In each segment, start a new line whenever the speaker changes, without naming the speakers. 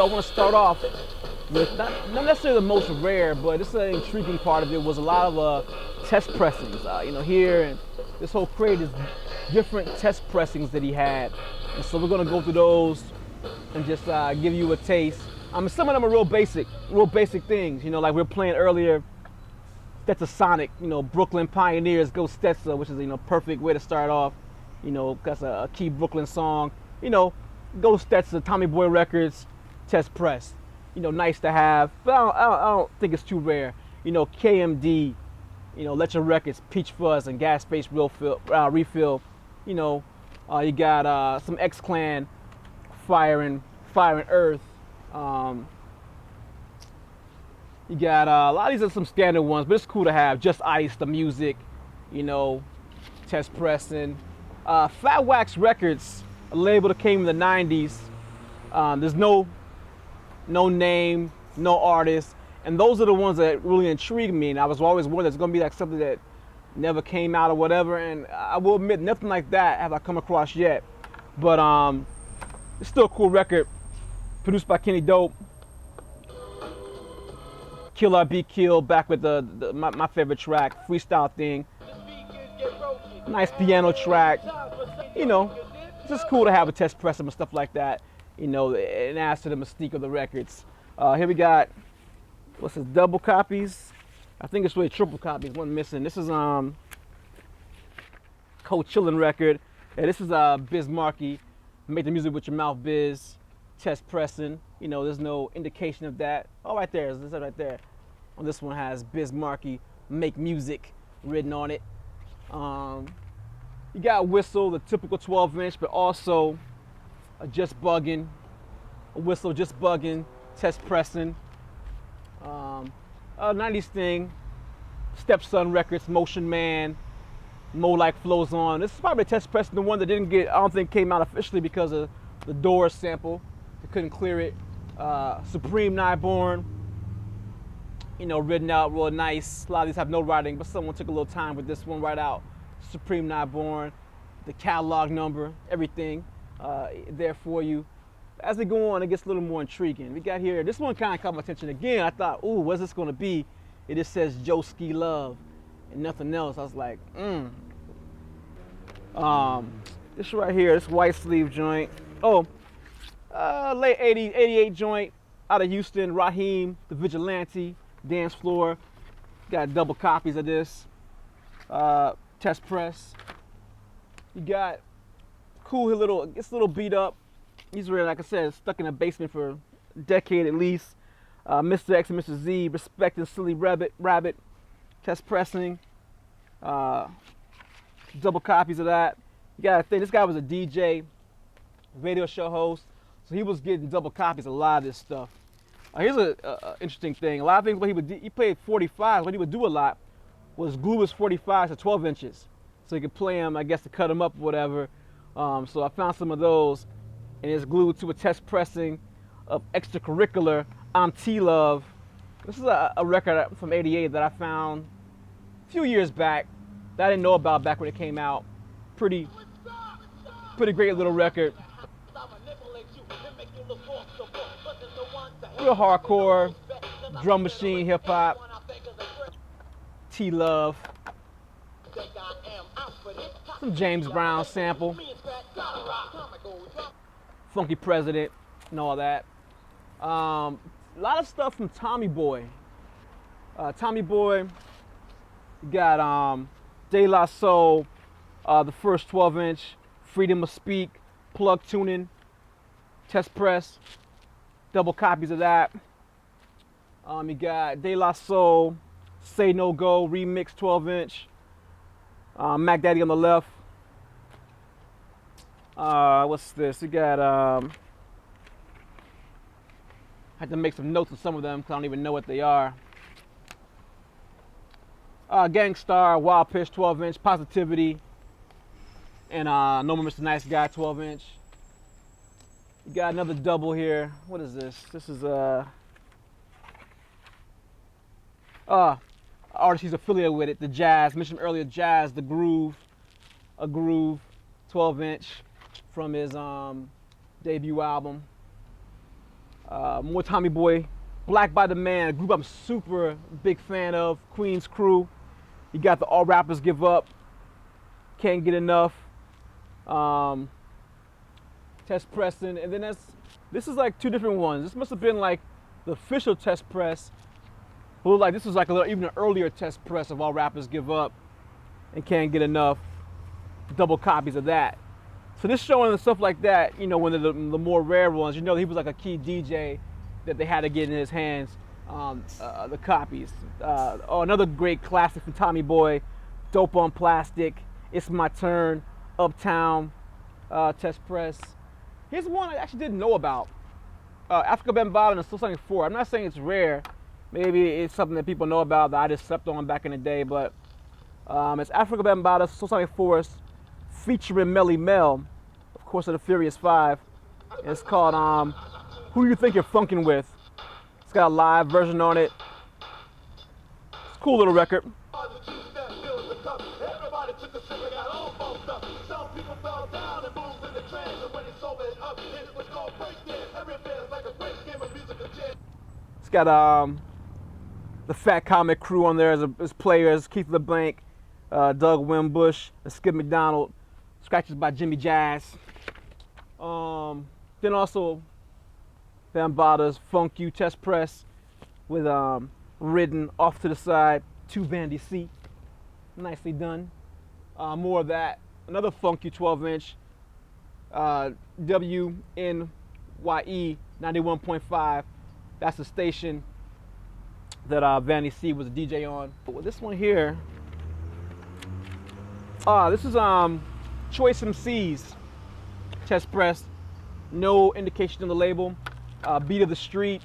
I want to start off with not necessarily the most rare, but it's an intriguing part of it was a lot of test pressings. Here and this whole crate is different test pressings that he had, and so we're gonna go through those and just give you a taste. Some of them are real basic things. Like we were playing earlier, Stetsasonic. Brooklyn Pioneers, Go Stetsa, which is perfect way to start off. That's a key Brooklyn song. Go Stetsa, Tommy Boy Records, test press. Nice to have, but I don't think it's too rare. KMD, Let Your Records, Peach Fuzz, and Gas Space Refill. You got some X-Clan, Fire and Earth. You got a lot of these are some standard ones, but it's cool to have. Just Ice, the music, test pressing. Fat Wax Records, a label that came in the 90s. There's no name, no artist, and those are the ones that really intrigue me. And I was always worried there's gonna be like something that never came out or whatever. And I will admit, nothing like that have I come across yet. But it's still a cool record, produced by Kenny Dope. Kill or Be Killed, back with my favorite track, Freestyle Thing. Nice piano track. It's just cool to have a test press and stuff like that. And adds to the mystique of the records. Here we got, what's this, double copies? I think it's really triple copies, one missing. This is Cold Chillin' record. Yeah, this is Biz Markie, Make the Music with Your Mouth Biz, test pressing. There's no indication of that. Oh, right there, this is right there. On this one has Biz Markie, Make Music written on it. You got Whistle, the typical 12-inch, but also a Just Buggin', a Whistle, Just Buggin', test pressing. 90s thing, Stepson Records, Motion Man, Mo Like Flows On. This is probably a test pressing, the one that didn't get, I don't think came out officially because of the Doors sample. They couldn't clear it. Supreme Nightborn, written out real nice. A lot of these have no writing, but someone took a little time with this one right out. Supreme Nightborn, the catalog number, everything there for you. As we go on, it gets a little more intriguing. We got here, this one kind of caught my attention again. I thought, ooh, what's this gonna be? It just says Joe Ski Love and nothing else. I was like, this right here, this white sleeve joint. Oh, late 80s, 88 joint out of Houston, Raheem, the Vigilante, Dance Floor. Got double copies of this. Test press. You got cool it's a little beat up. These were, like I said, stuck in a basement for a decade at least. Mr. X and Mr. Z, Respect and Silly Rabbit, test pressing. Double copies of that. You gotta think, this guy was a DJ, radio show host, so he was getting double copies of a lot of this stuff. Here's an interesting thing. A lot of things what he played 45s. What he would do a lot was glue his 45s to 12 inches, so he could play them, I guess, to cut them up or whatever. So I found some of those, and it's glued to a test pressing of Extracurricular, I'm T-Love. This is a record from '88 that I found a few years back that I didn't know about back when it came out. Pretty great little record. Real hardcore, drum machine, hip hop. T-Love. Some James Brown sample. Funky President and all that. A lot of stuff from Tommy Boy. Tommy Boy, you got De La Soul, the first 12-inch, Freedom of Speak, Plug Tuning, Test Press, double copies of that. You got De La Soul, Say No Go, Remix 12-inch, Mac Daddy on the left. What's this? You got, I had to make some notes on some of them because I don't even know what they are. Gangstar, Wild Pitch 12-inch, Positivity, and No More Mr. Nice Guy 12-inch. You got another double here. What is this? This is artist he's affiliated with it, the Jazz. Mentioned earlier, Jazz, the Groove, a Groove 12-inch from his debut album. More Tommy Boy. Black by the Man, a group I'm super big fan of. Queen's Crew. You got the All Rappers Give Up. Can't Get Enough. Test pressing, and then this is like two different ones. This must have been like the official test press. But like this was like even an earlier test press of All Rappers Give Up and Can't Get Enough. Double copies of that. So this showing and stuff like that, you know, one of the more rare ones, you know, he was like a key DJ that they had to get in his hands, the copies. Another great classic from Tommy Boy, Dope on Plastic, It's My Turn, Uptown, test press. Here's one I actually didn't know about. Africa Bambaataa and Still Something 4. I'm not saying it's rare. Maybe it's something that people know about that I just slept on back in the day, but it's Africa Bambaataa, Still Something 4 featuring Melly Mel, of course, of the Furious Five. It's called Who You Think You're Funkin' With. It's got a live version on it. It's a cool little record. It's got the Fat Comic Crew on there as players. Keith LeBlanc, Doug Wimbush, and Skip McDonald. Scratches by Jimmy Jazz. Then also Bambaata's Funk You Test Press with Ridden Off to the Side to Vandy C. Nicely done. More of that. Another Funk You 12-inch. WNYE 91.5. That's the station that Vandy C was a DJ on. But with this one here, this is Choice MCs test press. No indication on the label. Beat of the Street.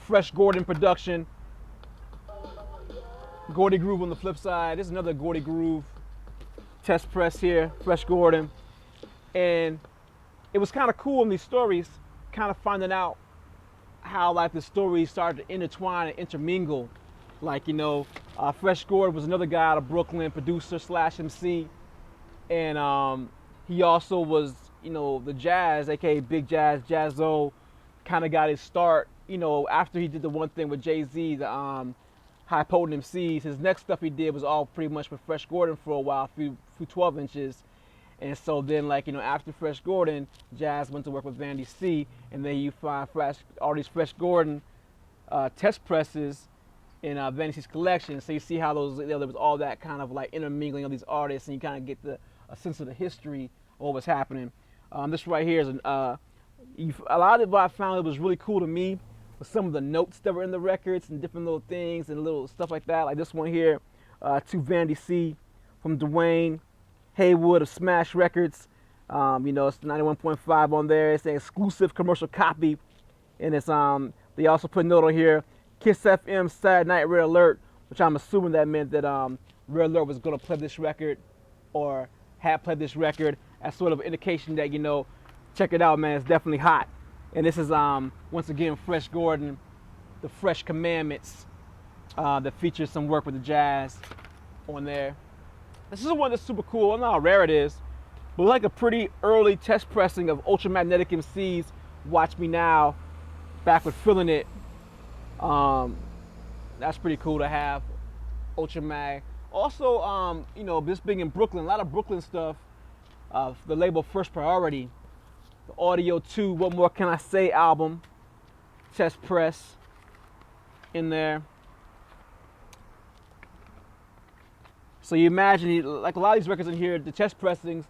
Fresh Gordon production. Gordy Groove on the flip side. This is another Gordy Groove test press here. Fresh Gordon. And it was kind of cool in these stories, kind of finding out how like the stories started to intertwine and intermingle. Like, you know, Fresh Gordon was another guy out of Brooklyn, producer / MC. And he also was, you know, the Jazz, aka Big Jazz, Jazzo, kind of got his start, you know, after he did the one thing with Jay-Z, the High Potent MCs. His next stuff he did was all pretty much with Fresh Gordon for a while, through 12 inches. And so then, like, you know, after Fresh Gordon, Jazz went to work with Vandy C, and then you find all these Fresh Gordon test presses in Vandy C's collection. So you see how those, you know, there was all that kind of like intermingling of these artists, and you kind of get a sense of the history of what was happening. This right here is a lot of what I found that was really cool to me was some of the notes that were in the records and different little things and little stuff like that. Like this one here, to Vandy C from Dwayne Haywood of Smash Records. You know, it's 91.5 on there. It's an exclusive commercial copy, and it's they also put a note on here, Kiss FM Saturday Night Red Alert, which I'm assuming that meant that Red Alert was gonna play this record or had played this record as sort of an indication that, you know, check it out, man, it's definitely hot. And this is once again Fresh Gordon, the Fresh Commandments, that features some work with the Jazz on there. This is one that's super cool. I don't know how rare it is, but like a pretty early test pressing of Ultramagnetic MC's Watch Me Now, back with Feeling It. That's pretty cool to have. Ultramag. Also, you know, this being in Brooklyn, a lot of Brooklyn stuff. The label First Priority, the Audio 2, What More Can I Say album, test press in there. So you imagine, like a lot of these records in here, the test pressings,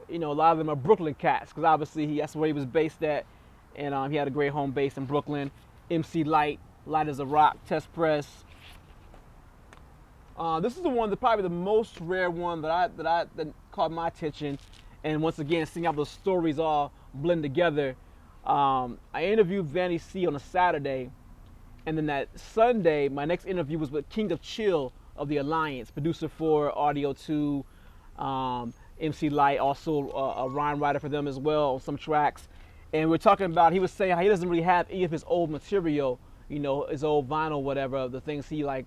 you know, a lot of them are Brooklyn cats, because obviously that's where he was based at, and he had a great home base in Brooklyn. MC Light, Light as a Rock, test press. This is the one, probably the most rare one that caught my attention, and once again, seeing how those stories all blend together. I interviewed Vandy C on a Saturday, and then that Sunday, my next interview was with King of Chill of the Alliance, producer for Audio 2, MC Light, also a rhyme writer for them as well on some tracks. And we're talking about, he was saying how he doesn't really have any of his old material, you know, his old vinyl, whatever, the things he like,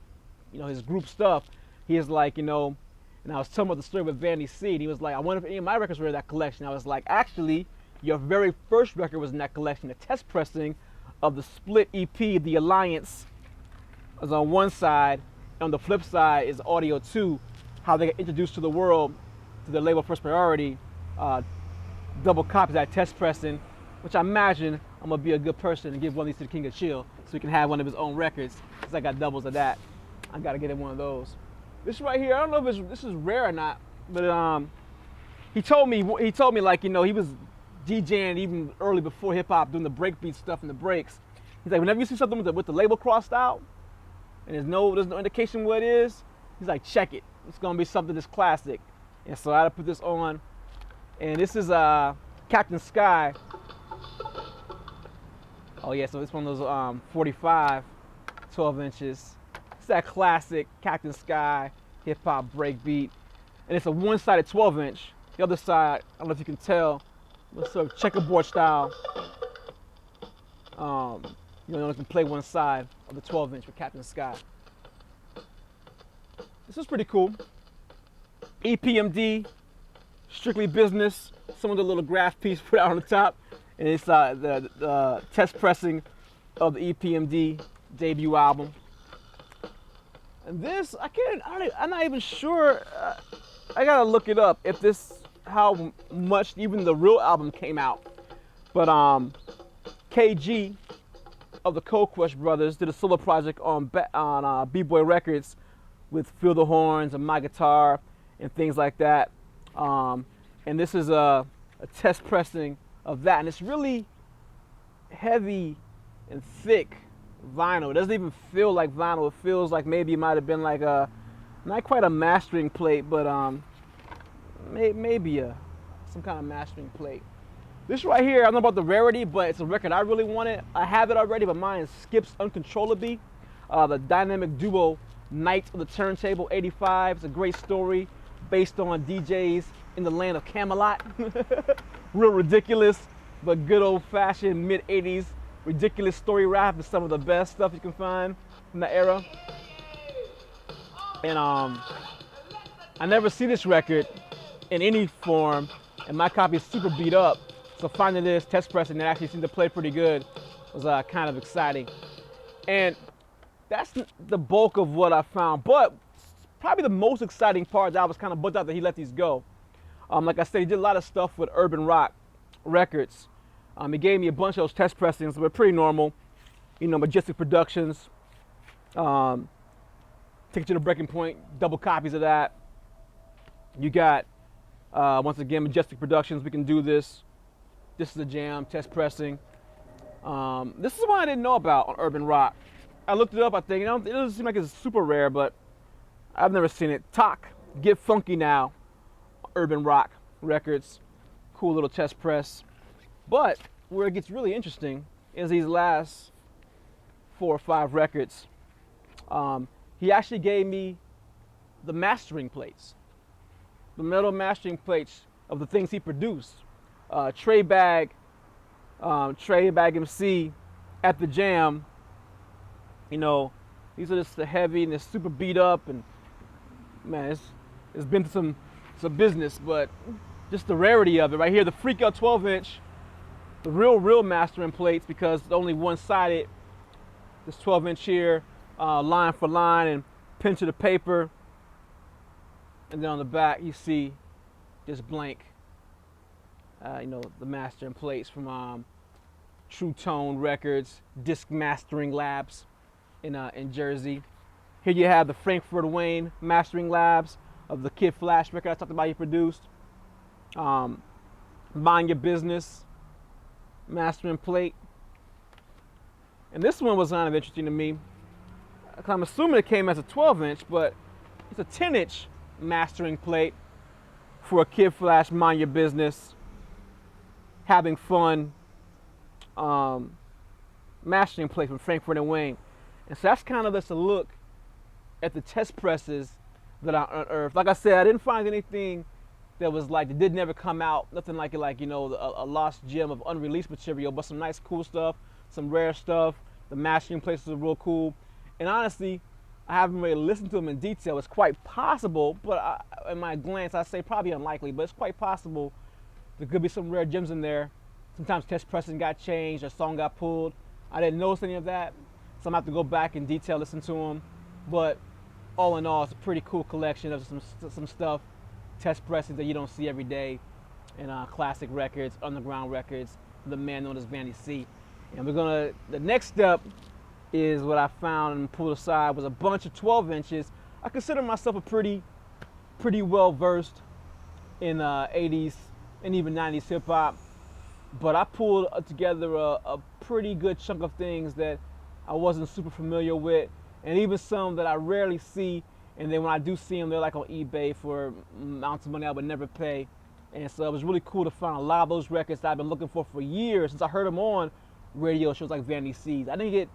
you know, his group stuff. He is like, you know, and I was telling about the story with Vandy C, and he was like, I wonder if any of my records were in that collection. I was like, actually, Your very first record was in that collection. The test pressing of the split EP, The Alliance, is on one side. On the flip side is Audio 2, how they get introduced to the world, to the label First Priority. Double copies of that test pressing, which I imagine I'm gonna be a good person and give one of these to the King of Chill so he can have one of his own records, because I got doubles of that. I gotta get him one of those. This right here, I don't know if this is rare or not, but he told me like, you know, he was DJing even early before hip hop, doing the breakbeat stuff in the breaks. He's like, whenever you see something with the label crossed out and there's no indication what it is, he's like, check it. It's gonna be something that's classic. And so I had to put this on. And this is Captain Sky. Oh yeah, so it's one of those 45 12 inches. It's that classic Captain Sky hip hop breakbeat. And it's a one-sided 12 inch. The other side, I don't know if you can tell, it's sort of checkerboard style. You know, you can play one side of the 12 inch with Captain Sky. This is pretty cool. EPMD, strictly business. Some of the little graph piece put out on the top. And it's the test pressing of the EPMD debut album. And this, I'm not even sure. I gotta look it up if how much even the real album came out. But KG of the Cold Crush Brothers did a solo project on B-Boy Records with Feel the Horns and My Guitar and things like that. And this is a test pressing of that, and it's really heavy and thick vinyl. It doesn't even feel like vinyl. It feels like maybe it might have been like not quite a mastering plate, but maybe some kind of mastering plate. This right here, I don't know about the rarity, but it's a record I really wanted. I have it already, but mine skips uncontrollably. The dynamic duo Knight of the Turntable 85. It's a great story based on DJs in the land of Camelot. Real ridiculous, but good old-fashioned mid-80s ridiculous story rap is some of the best stuff you can find from the era. And I never see this record in any form, and my copy is super beat up. So finding this test pressing that actually seemed to play pretty good was kind of exciting. And that's the bulk of what I found. But probably the most exciting part that I was kind of bugged out that he let these go. Like I said, he did a lot of stuff with Urban Rock Records. He gave me a bunch of those test pressings that were pretty normal. You know, Majestic Productions, Take It to the Breaking Point, double copies of that. You got, once again, Majestic Productions, We Can Do This. This is a jam, test pressing. This is one I didn't know about on Urban Rock. I looked it up, I think, it doesn't seem like it's super rare, but I've never seen it. Talk, Get Funky Now, Urban Rock Records. Cool little test press. But where it gets really interesting is these last 4 or 5 records. He actually gave me the mastering plates, the metal mastering plates of the things he produced. Tray Bag MC at the Jam. You know, these are just the heavy and they're super beat up, and man, it's been some business, but just the rarity of it right here. The Freak Out 12 inch, the real mastering plates, because it's only one-sided. This 12 inch here, line for line and pen to the paper, and then on the back you see just blank. You know, the mastering plates from True Tone Records, Disc Mastering Labs in Jersey. Here you have the Frankfurt Wayne Mastering Labs of the Kid Flash record I talked about he produced. Mind Your Business mastering plate. And this one was kind of interesting to me. I'm assuming it came as a 12 inch, but it's a 10 inch mastering plate for a Kid Flash Mind Your Business, Having Fun mastering plate from Frankfurt and Wayne. And so that's kind of just a look at the test presses that I unearthed. Like I said, I didn't find anything that was like, that did never come out, nothing like it, like, you know, a lost gem of unreleased material, but some nice cool stuff, some rare stuff. The mastering places are real cool. And honestly, I haven't really listened to them in detail. It's quite possible, but in my glance, I say probably unlikely, but it's quite possible there could be some rare gems in there sometimes test pressing got changed, or song got pulled. I didn't notice any of that, so I'm gonna have to go back and detail listen to them. But all in all, it's a pretty cool collection of some stuff, test pressings that you don't see every day, and classic records, underground records, the man known as Vandy C. And the next step is what I found and pulled aside was a bunch of 12 inches. I consider myself a pretty well versed in 80s and even 90s hip hop, but I pulled together a pretty good chunk of things that I wasn't super familiar with, and even some that I rarely see, and then when I do see them, they're like on eBay for amounts of money I would never pay. And so it was really cool to find a lot of those records that I've been looking for years since I heard them on radio shows like Vandy C's. I didn't get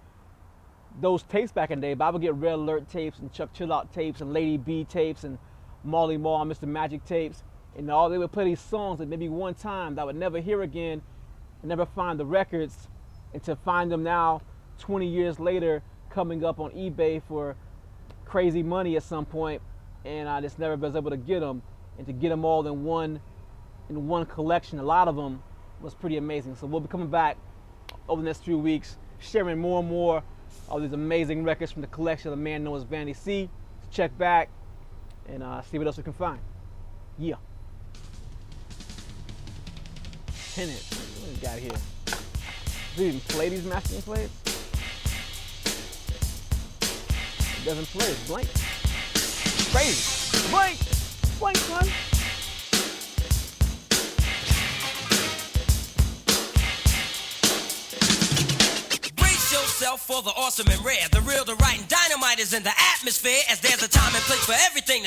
those tapes back in the day, but I would get Red Alert tapes and Chuck Chill Out tapes and Lady B tapes and Marley Marl and Mr. Magic tapes. And all they would play these songs that maybe one time that I would never hear again and never find the records. And to find them now, 20 years later, coming up on eBay for crazy money at some point, and I just never was able to get them. And to get them all in one collection, a lot of them, was pretty amazing. So we'll be coming back over the next few weeks, sharing more and more of these amazing records from the collection of the man known as Vandy C. So check back and see what else we can find. Yeah. Tenant. What do we got here? Do you even play these mastering plates? It doesn't play, it's blank. Crazy. Blank! Blank, son.
For the awesome and rare, the real, the right, and dynamite is in the atmosphere, as there's a time and place for everything.